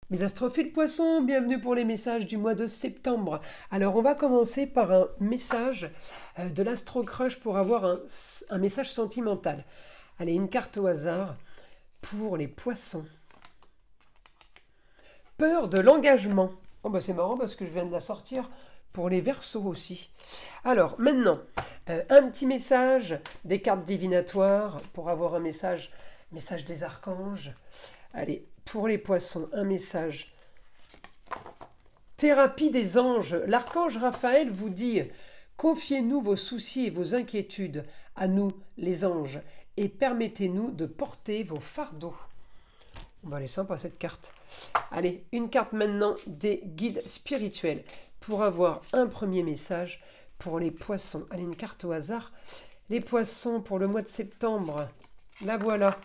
Mes astrophiles poissons, bienvenue pour les messages du mois de septembre. Alors on va commencer par un message de l'Astro Crush pour avoir un message sentimental. Allez, une carte au hasard pour les poissons. Peur de l'engagement. Oh bah c'est marrant parce que je viens de la sortir pour les Verseaux aussi. Alors maintenant, un petit message des cartes divinatoires pour avoir un message des archanges. Allez, pour les poissons, un message. Thérapie des anges. L'archange Raphaël vous dit « Confiez-nous vos soucis et vos inquiétudes à nous, les anges, et permettez-nous de porter vos fardeaux. » On va aller sympa cette carte. Allez, une carte maintenant des guides spirituels pour avoir un premier message pour les poissons. Allez, une carte au hasard. Les poissons pour le mois de septembre. La voilà.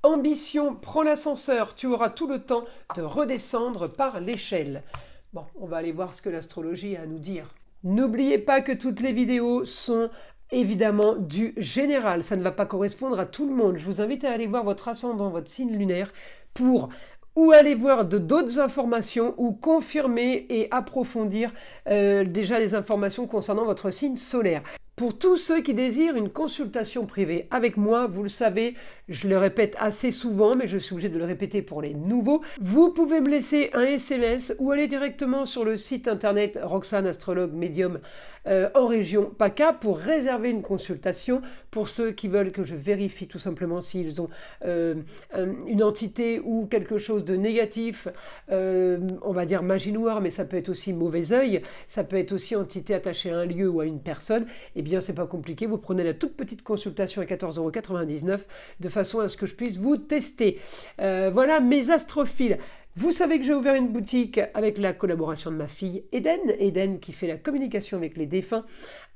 Ambition, prends l'ascenseur, tu auras tout le temps de redescendre par l'échelle. Bon, on va aller voir ce que l'astrologie a à nous dire. N'oubliez pas que toutes les vidéos sont évidemment du général. Ça ne va pas correspondre à tout le monde. Je vous invite à aller voir votre ascendant, votre signe lunaire pour ou aller voir d'autres informations ou confirmer et approfondir déjà les informations concernant votre signe solaire. Pour tous ceux qui désirent une consultation privée avec moi, vous le savez, je le répète assez souvent, mais je suis obligé de le répéter pour les nouveaux, vous pouvez me laisser un SMS ou aller directement sur le site internet Roxane Astrologue Médium en région PACA pour réserver une consultation pour ceux qui veulent que je vérifie tout simplement s'ils ont une entité ou quelque chose de négatif, on va dire magie noire, mais ça peut être aussi mauvais œil, ça peut être aussi entité attachée à un lieu ou à une personne. Eh bien, c'est pas compliqué, vous prenez la toute petite consultation à 14,99 € de façon à ce que je puisse vous tester. Voilà mes astrophiles. Vous savez que j'ai ouvert une boutique avec la collaboration de ma fille Eden qui fait la communication avec les défunts,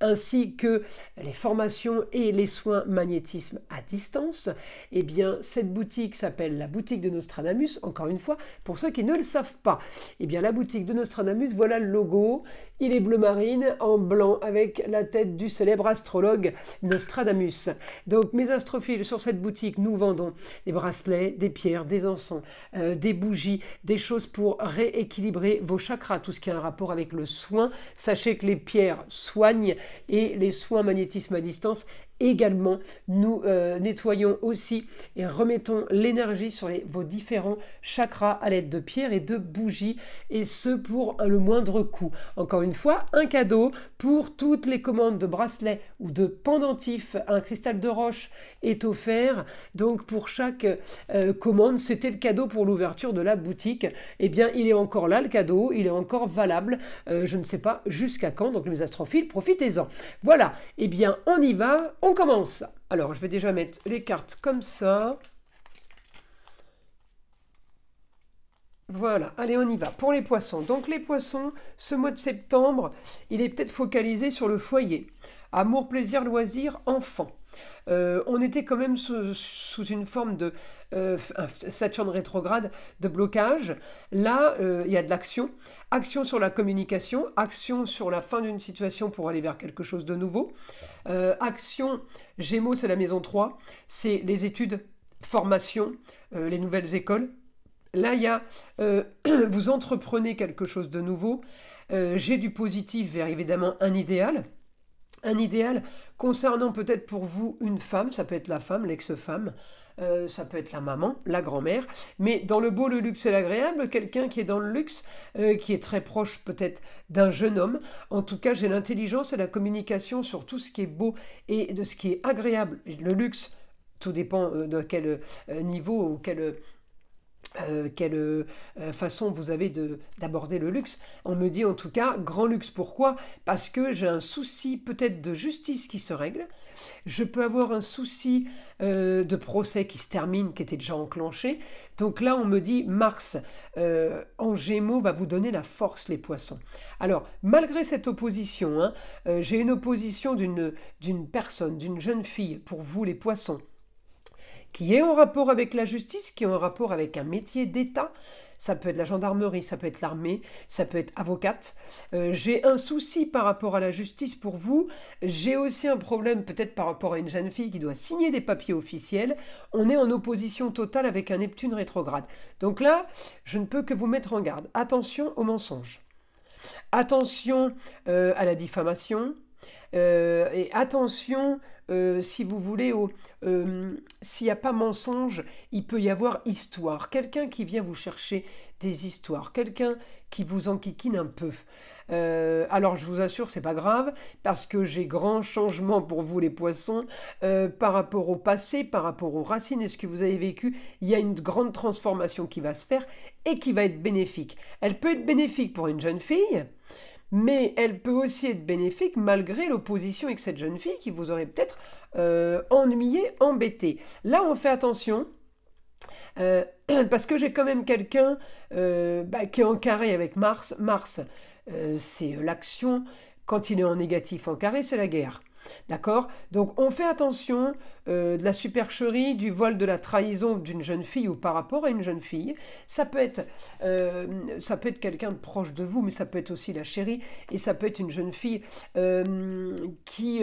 ainsi que les formations et les soins magnétisme à distance. Eh bien, cette boutique s'appelle la boutique de Nostradamus, encore une fois, pour ceux qui ne le savent pas. Eh bien, la boutique de Nostradamus, voilà le logo. Il est bleu marine en blanc avec la tête du célèbre astrologue Nostradamus. Donc, mes astrophiles, sur cette boutique, nous vendons des bracelets, des pierres, des encens, des bougies, des choses pour rééquilibrer vos chakras, tout ce qui a un rapport avec le soin. Sachez que les pierres soignent et les soins magnétisme à distance également. Nous nettoyons aussi et remettons l'énergie sur vos différents chakras à l'aide de pierres et de bougies, et ce pour le moindre coût. Encore une fois, un cadeau pour toutes les commandes de bracelets ou de pendentifs. Un cristal de roche est offert. Donc pour chaque commande, c'était le cadeau pour l'ouverture de la boutique. Eh bien, il est encore là le cadeau, il est encore valable. Je ne sais pas jusqu'à quand. Donc les astrophiles, profitez-en. Voilà. Eh bien, on y va. On commence. Alors, je vais déjà mettre les cartes comme ça. Voilà, allez, on y va. Pour les poissons. Donc, les poissons, ce mois de septembre, il est peut-être focalisé sur le foyer. Amour, plaisir, loisir, enfant. On était quand même sous une forme de Saturne rétrograde, de blocage. Là, il y a de l'action. Action sur la communication, action sur la fin d'une situation pour aller vers quelque chose de nouveau. Action, Gémeaux, c'est la maison 3, c'est les études, formation, les nouvelles écoles. Là, il y a, vous entreprenez quelque chose de nouveau. J'ai du positif vers évidemment un idéal. Un idéal concernant peut-être pour vous une femme, ça peut être la femme, l'ex-femme, ça peut être la maman, la grand-mère, mais dans le beau, le luxe et l'agréable, quelqu'un qui est dans le luxe, qui est très proche peut-être d'un jeune homme. En tout cas, j'ai l'intelligence et la communication sur tout ce qui est beau et de ce qui est agréable. Le luxe, tout dépend de quel niveau ou quelle façon vous avez d'aborder le luxe. On me dit en tout cas grand luxe. Pourquoi? Parce que j'ai un souci peut-être de justice qui se règle. Je peux avoir un souci de procès qui se termine, qui était déjà enclenché. Donc là, on me dit Mars en Gémeaux va vous donner la force, les poissons. Alors, malgré cette opposition, hein, j'ai une opposition d'une personne, d'une jeune fille, pour vous les poissons, qui est en rapport avec la justice, qui est en rapport avec un métier d'État. Ça peut être la gendarmerie, ça peut être l'armée, ça peut être avocate. J'ai un souci par rapport à la justice pour vous. J'ai aussi un problème peut-être par rapport à une jeune fille qui doit signer des papiers officiels. On est en opposition totale avec un Neptune rétrograde. Donc là, je ne peux que vous mettre en garde. Attention aux mensonges. Attention à la diffamation. Et attention, si vous voulez, s'il n'y a pas mensonge, il peut y avoir histoire. Quelqu'un qui vient vous chercher des histoires, quelqu'un qui vous enquiquine un peu. Alors je vous assure, c'est pas grave, parce que j'ai grand changement pour vous les poissons, par rapport au passé, par rapport aux racines et ce que vous avez vécu, il y a une grande transformation qui va se faire et qui va être bénéfique. Elle peut être bénéfique pour une jeune fille, mais elle peut aussi être bénéfique malgré l'opposition avec cette jeune fille qui vous aurait peut-être ennuyé, embêté. Là, on fait attention, parce que j'ai quand même quelqu'un qui est en carré avec Mars. Mars, c'est l'action. Quand il est en négatif en carré, c'est la guerre. D'accord? Donc on fait attention de la supercherie, du vol, de la trahison d'une jeune fille ou par rapport à une jeune fille. Ça peut être quelqu'un de proche de vous, mais ça peut être aussi la chérie, et ça peut être une jeune fille qui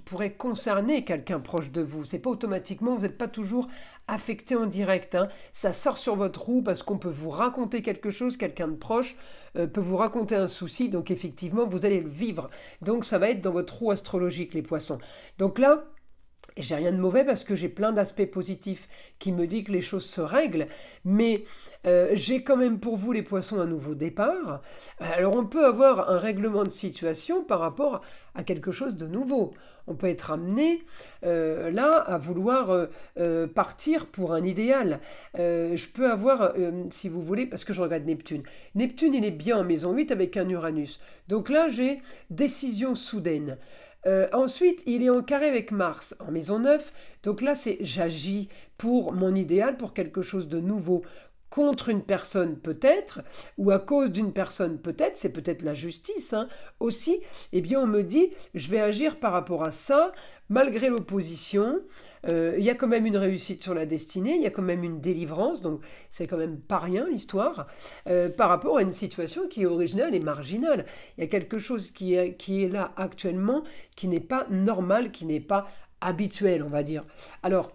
pourrait concerner quelqu'un proche de vous. C'est pas automatiquement, vous n'êtes pas toujours affecté en direct, hein. Ça sort sur votre roue parce qu'on peut vous raconter quelque chose, quelqu'un de proche peut vous raconter un souci, donc effectivement vous allez le vivre. Donc ça va être dans votre roue astrologique, les poissons. Donc là, j'ai rien de mauvais parce que j'ai plein d'aspects positifs qui me disent que les choses se règlent, mais j'ai quand même pour vous les poissons un nouveau départ. Alors on peut avoir un règlement de situation par rapport à quelque chose de nouveau. On peut être amené là à vouloir partir pour un idéal. Je peux avoir, si vous voulez, parce que je regarde Neptune. Neptune, il est bien en maison 8 avec un Uranus. Donc là, j'ai décision soudaine. Ensuite, il est en carré avec Mars en maison 9. Donc là, c'est j'agis pour mon idéal, pour quelque chose de nouveau. Contre une personne peut-être, ou à cause d'une personne peut-être, c'est peut-être la justice aussi, eh bien on me dit, je vais agir par rapport à ça, malgré l'opposition, il y a quand même une réussite sur la destinée, il y a quand même une délivrance, donc c'est quand même pas rien l'histoire, par rapport à une situation qui est originale et marginale. Il y a quelque chose qui est là actuellement, qui n'est pas normal, qui n'est pas habituel, on va dire. Alors,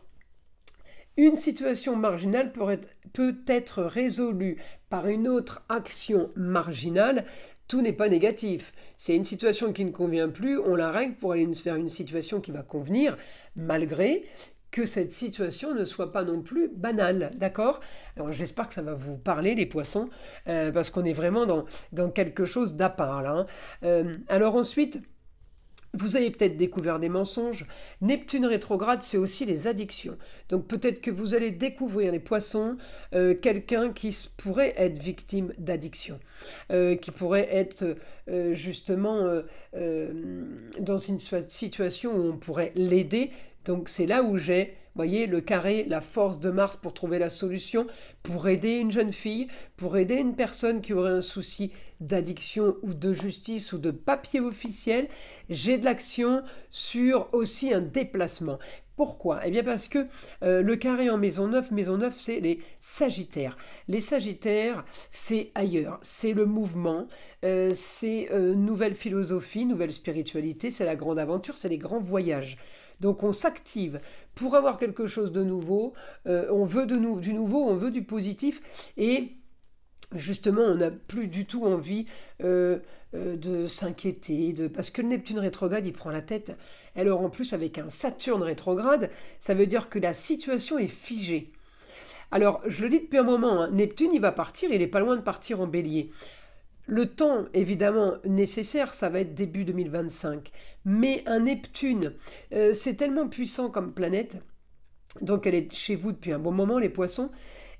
une situation marginale peut être résolue par une autre action marginale. Tout n'est pas négatif. C'est une situation qui ne convient plus, on la règle pour aller vers une situation qui va convenir, malgré que cette situation ne soit pas non plus banale, d'accord? Alors j'espère que ça va vous parler, les poissons, parce qu'on est vraiment dans quelque chose d'à part, là. Alors ensuite, vous avez peut-être découvert des mensonges. Neptune rétrograde, c'est aussi les addictions. Donc peut-être que vous allez découvrir, les poissons, quelqu'un qui pourrait être victime d'addiction, qui pourrait être justement dans une situation où on pourrait l'aider. Donc c'est là où j'ai, voyez, le carré, la force de Mars pour trouver la solution, pour aider une jeune fille, pour aider une personne qui aurait un souci d'addiction ou de justice ou de papier officiel. J'ai de l'action sur aussi un déplacement. Pourquoi? Eh bien parce que le carré en maison 9, c'est les Sagittaires. Les Sagittaires, c'est ailleurs, c'est le mouvement, c'est nouvelle philosophie, nouvelle spiritualité, c'est la grande aventure, c'est les grands voyages. Donc on s'active pour avoir quelque chose de nouveau, on veut du nouveau, on veut du positif, et justement on n'a plus du tout envie de s'inquiéter, parce que le Neptune rétrograde il prend la tête. Alors en plus avec un Saturne rétrograde, ça veut dire que la situation est figée. Alors je le dis depuis un moment, Neptune il va partir, il n'est pas loin de partir en Bélier. Le temps, évidemment, nécessaire, ça va être début 2025. Mais un Neptune, c'est tellement puissant comme planète, donc elle est chez vous depuis un bon moment, les poissons,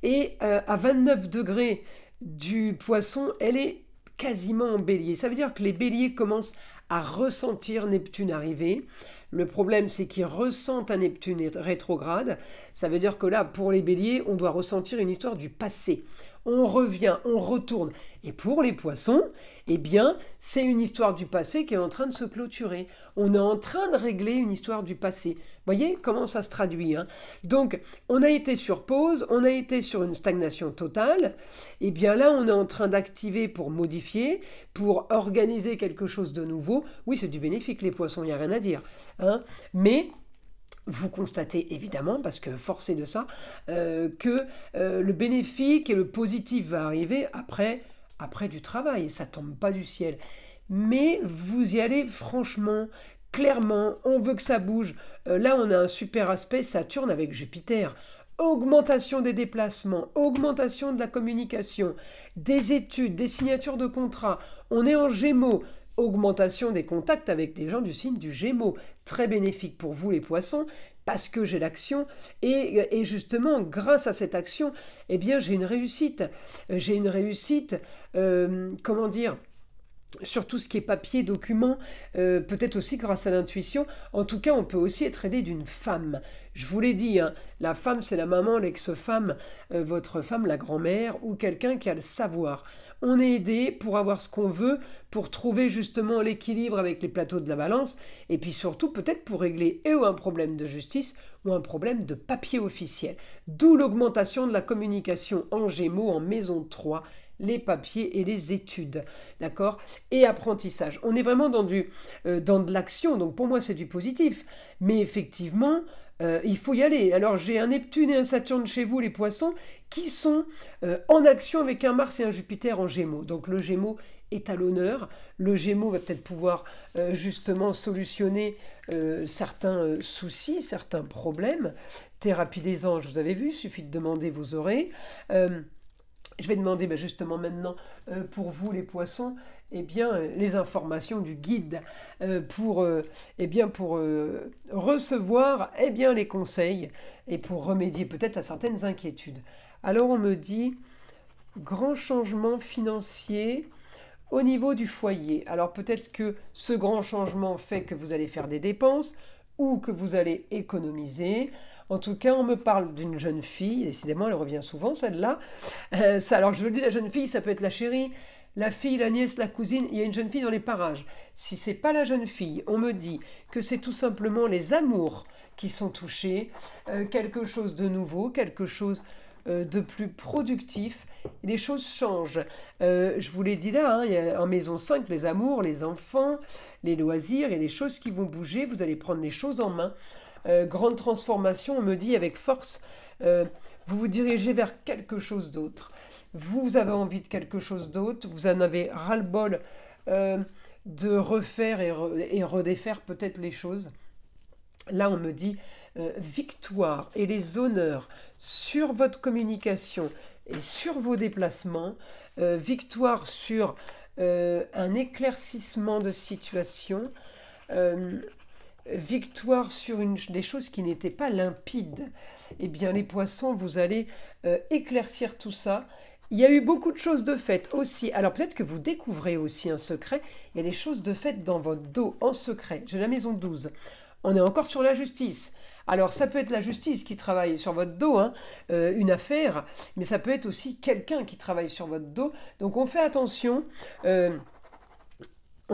et à 29 degrés du poisson, elle est quasiment en bélier. Ça veut dire que les béliers commencent à ressentir Neptune arriver. Le problème, c'est qu'ils ressentent un Neptune rétrograde. Ça veut dire que là, pour les béliers, on doit ressentir une histoire du passé. On revient, on retourne. Et pour les poissons, eh bien, c'est une histoire du passé qui est en train de se clôturer. On est en train de régler une histoire du passé. Vous voyez comment ça se traduit, hein? Donc, on a été sur pause, on a été sur une stagnation totale. Eh bien là, on est en train d'activer pour modifier, pour organiser quelque chose de nouveau. Oui, c'est du bénéfique, les poissons, il n'y a rien à dire, hein. Mais vous constatez évidemment, parce que forcé de ça, que le bénéfique et le positif va arriver après du travail. Ça tombe pas du ciel. Mais vous y allez franchement, clairement, on veut que ça bouge. Là, on a un super aspect Saturne avec Jupiter. Augmentation des déplacements, augmentation de la communication, des études, des signatures de contrats. On est en Gémeaux. Augmentation des contacts avec des gens du signe du Gémeaux. Très bénéfique pour vous les poissons, parce que j'ai l'action. Et justement, grâce à cette action, eh bien, j'ai une réussite. J'ai une réussite, comment dire, sur tout ce qui est papier, documents, peut-être aussi grâce à l'intuition. En tout cas, on peut aussi être aidé d'une femme. Je vous l'ai dit, hein, la femme, c'est la maman, l'ex-femme, votre femme, la grand-mère, ou quelqu'un qui a le savoir. On est aidé pour avoir ce qu'on veut, pour trouver justement l'équilibre avec les plateaux de la balance, et puis surtout peut-être pour régler ou un problème de justice ou un problème de papier officiel. D'où l'augmentation de la communication en Gémeaux, en maison 3, les papiers et les études, d'accord? Et apprentissage. On est vraiment dans de l'action, donc pour moi c'est du positif. Mais effectivement, il faut y aller. Alors j'ai un Neptune et un Saturne chez vous, les poissons, qui sont en action avec un Mars et un Jupiter en Gémeaux. Donc le Gémeaux est à l'honneur. Le Gémeaux va peut-être pouvoir justement solutionner certains soucis, certains problèmes. Thérapie des anges, vous avez vu, il suffit de demander, vous aurez. Je vais demander justement maintenant pour vous les poissons, eh bien, les informations du guide pour recevoir les conseils et pour remédier peut-être à certaines inquiétudes. Alors on me dit grand changement financier au niveau du foyer. Alors peut-être que ce grand changement fait que vous allez faire des dépenses ou que vous allez économiser. En tout cas, on me parle d'une jeune fille, décidément, elle revient souvent, celle-là. Alors, je vous le dis, la jeune fille, ça peut être la chérie, la fille, la nièce, la cousine, il y a une jeune fille dans les parages. Si c'est pas la jeune fille, on me dit que c'est tout simplement les amours qui sont touchés, quelque chose de nouveau, quelque chose de plus productif. Les choses changent. Je vous l'ai dit là, hein, il y a en maison 5, les amours, les enfants, les loisirs, il y a des choses qui vont bouger, vous allez prendre les choses en main. Grande transformation, on me dit avec force, vous vous dirigez vers quelque chose d'autre. Vous avez envie de quelque chose d'autre, vous en avez ras-le-bol de refaire et redéfaire peut-être les choses. Là, on me dit victoire et les honneurs sur votre communication et sur vos déplacements, victoire sur un éclaircissement de situation, victoire sur des choses qui n'étaient pas limpides. Eh bien, les poissons, vous allez éclaircir tout ça. Il y a eu beaucoup de choses de faites aussi. Alors peut-être que vous découvrez aussi un secret. Il y a des choses de faites dans votre dos en secret. J'ai la maison 12. On est encore sur la justice. Alors ça peut être la justice qui travaille sur votre dos, hein, une affaire, mais ça peut être aussi quelqu'un qui travaille sur votre dos. Donc on fait attention, on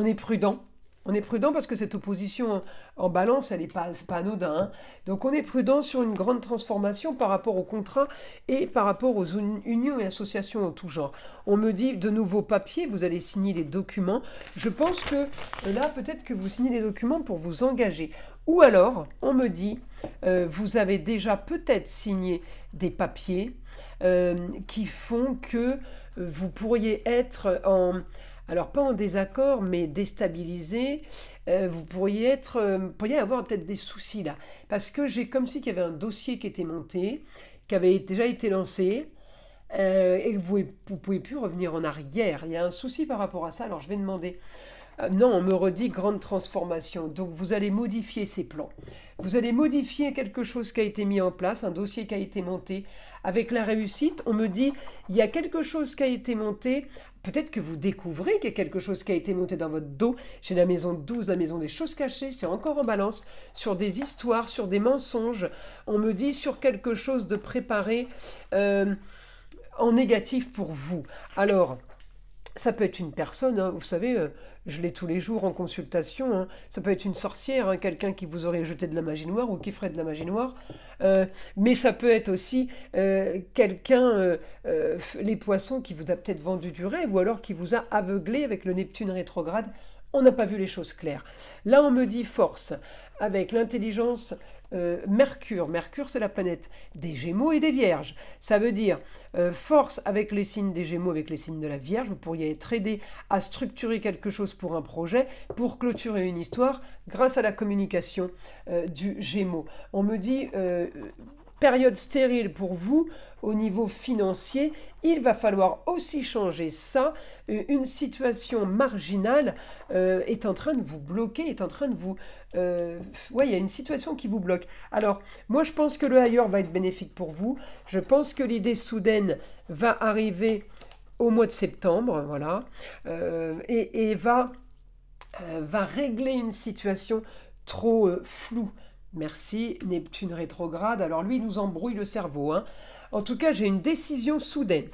est prudent. On est prudent parce que cette opposition en balance, c'est pas anodin, hein. Donc on est prudent sur une grande transformation par rapport aux contrats et par rapport aux unions et associations en tout genre. On me dit de nouveaux papiers, vous allez signer les documents. Je pense que là, peut-être que vous signez les documents pour vous engager. Ou alors, on me dit, vous avez déjà peut-être signé des papiers qui font que vous pourriez être alors pas en désaccord, mais déstabilisé, vous pourriez avoir peut-être des soucis là. Parce que j'ai comme si qu'il y avait un dossier qui était monté, qui avait déjà été lancé, et que vous ne pouvez plus revenir en arrière. Il y a un souci par rapport à ça, alors je vais demander Non, on me redit grande transformation. Donc vous allez modifier ces plans. Vous allez modifier quelque chose qui a été mis en place, un dossier qui a été monté. Avec la réussite, on me dit, il y a quelque chose qui a été monté. Peut-être que vous découvrez qu'il y a quelque chose qui a été monté dans votre dos. Chez la maison 12, la maison des choses cachées, c'est encore en balance. Sur des histoires, sur des mensonges. On me dit sur quelque chose de préparé en négatif pour vous. Alors, ça peut être une personne, hein, vous savez, je l'ai tous les jours en consultation, hein, ça peut être une sorcière, hein, quelqu'un qui vous aurait jeté de la magie noire ou qui ferait de la magie noire, mais ça peut être aussi quelqu'un, les poissons, qui vous a peut-être vendu du rêve ou alors qui vous a aveuglé avec le Neptune rétrograde. On n'a pas vu les choses claires. Là, on me dit force, avec l'intelligence Mercure. Mercure, c'est la planète des Gémeaux et des Vierges. Ça veut dire force avec les signes des Gémeaux, avec les signes de la Vierge. Vous pourriez être aidé à structurer quelque chose pour un projet, pour clôturer une histoire, grâce à la communication du Gémeaux. On me dit période stérile pour vous au niveau financier. Il va falloir aussi changer ça. Une situation marginale est en train de vous bloquer, est en train de vous... ouais, il y a une situation qui vous bloque. Alors, moi, je pense que le ailleurs va être bénéfique pour vous. Je pense que l'idée soudaine va arriver au mois de septembre, voilà, et va régler une situation trop floue. Merci, Neptune rétrograde. Alors lui, il nous embrouille le cerveau, hein. En tout cas, j'ai une décision soudaine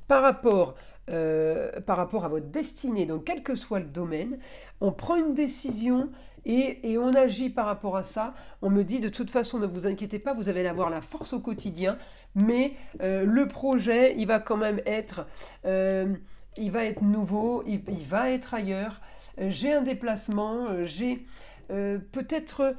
par rapport à votre destinée. Donc, quel que soit le domaine, on prend une décision et on agit par rapport à ça. On me dit, de toute façon, ne vous inquiétez pas, vous allez avoir la force au quotidien, mais le projet, il va quand même être... il va être nouveau, il va être ailleurs. J'ai un déplacement, j'ai... peut-être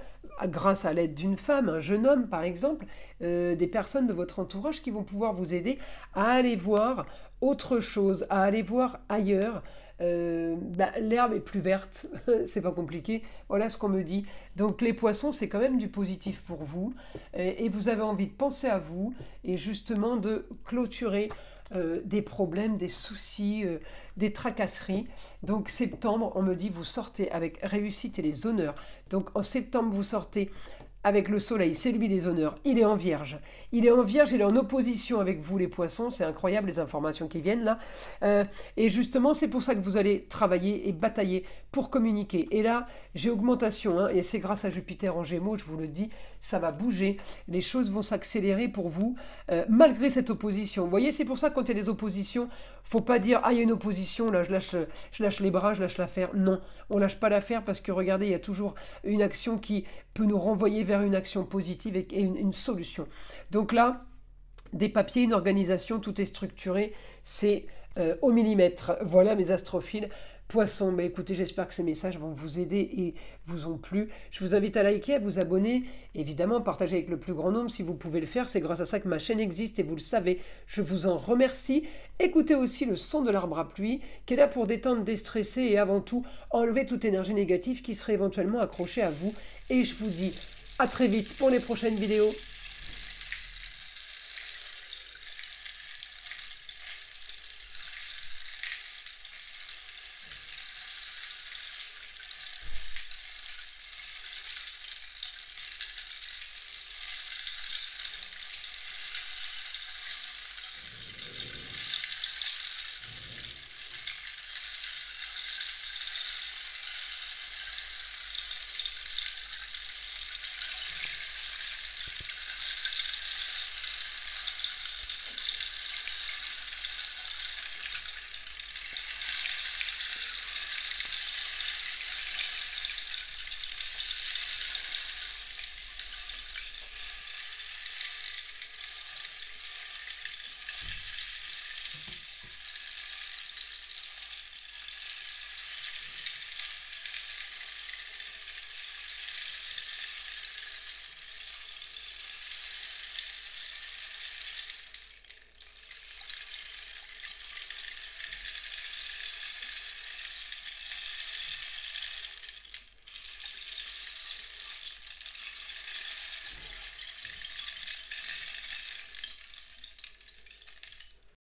grâce à l'aide d'une femme, un jeune homme par exemple, des personnes de votre entourage qui vont pouvoir vous aider à aller voir autre chose, à aller voir ailleurs. L'herbe est plus verte, c'est pas compliqué, voilà ce qu'on me dit. Donc les poissons, c'est quand même du positif pour vous, et vous avez envie de penser à vous et justement de clôturer des problèmes, des soucis, des tracasseries. Donc septembre, on me dit, vous sortez avec réussite et les honneurs. Donc en septembre, vous sortez avec le soleil, c'est lui les honneurs. Il est en vierge. Il est en vierge, il est en opposition avec vous les poissons. C'est incroyable les informations qui viennent là. Et justement, c'est pour ça que vous allez travailler et batailler pour communiquer. Et là, j'ai augmentation, hein, et c'est grâce à Jupiter en Gémeaux, je vous le dis, ça va bouger. Les choses vont s'accélérer pour vous, malgré cette opposition. Vous voyez, c'est pour ça que quand il y a des oppositions, faut pas dire « Ah, il y a une opposition, là, je lâche les bras, je lâche l'affaire ». Non, on lâche pas l'affaire parce que, regardez, il y a toujours une action qui peut nous renvoyer vers une action positive et une solution. Donc là, des papiers, une organisation, tout est structuré, c'est au millimètre. Voilà mes astrophiles. Poissons, mais écoutez, j'espère que ces messages vont vous aider et vous ont plu. Je vous invite à liker, à vous abonner, évidemment, partager avec le plus grand nombre si vous pouvez le faire. C'est grâce à ça que ma chaîne existe et vous le savez. Je vous en remercie. Écoutez aussi le son de l'arbre à pluie qui est là pour détendre, déstresser et avant tout enlever toute énergie négative qui serait éventuellement accrochée à vous. Et je vous dis à très vite pour les prochaines vidéos.